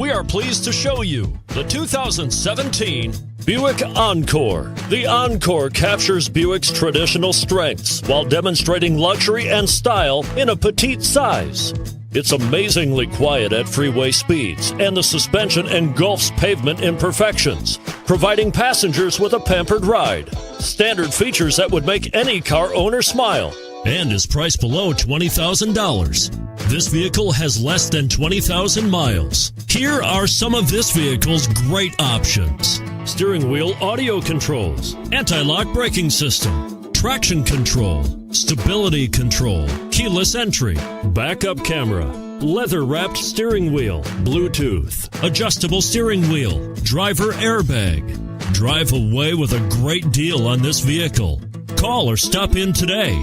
We are pleased to show you the 2017 Buick Encore. The Encore captures Buick's traditional strengths while demonstrating luxury and style in a petite size. It's amazingly quiet at freeway speeds, and the suspension engulfs pavement imperfections, providing passengers with a pampered ride. Standard features that would make any car owner smile, and is priced below $20,000. This vehicle has less than 20,000 miles. Here are some of this vehicle's great options: steering wheel audio controls, anti-lock braking system, traction control, stability control, keyless entry, backup camera, leather-wrapped steering wheel, Bluetooth, adjustable steering wheel, driver airbag. Drive away with a great deal on this vehicle. Call or stop in today.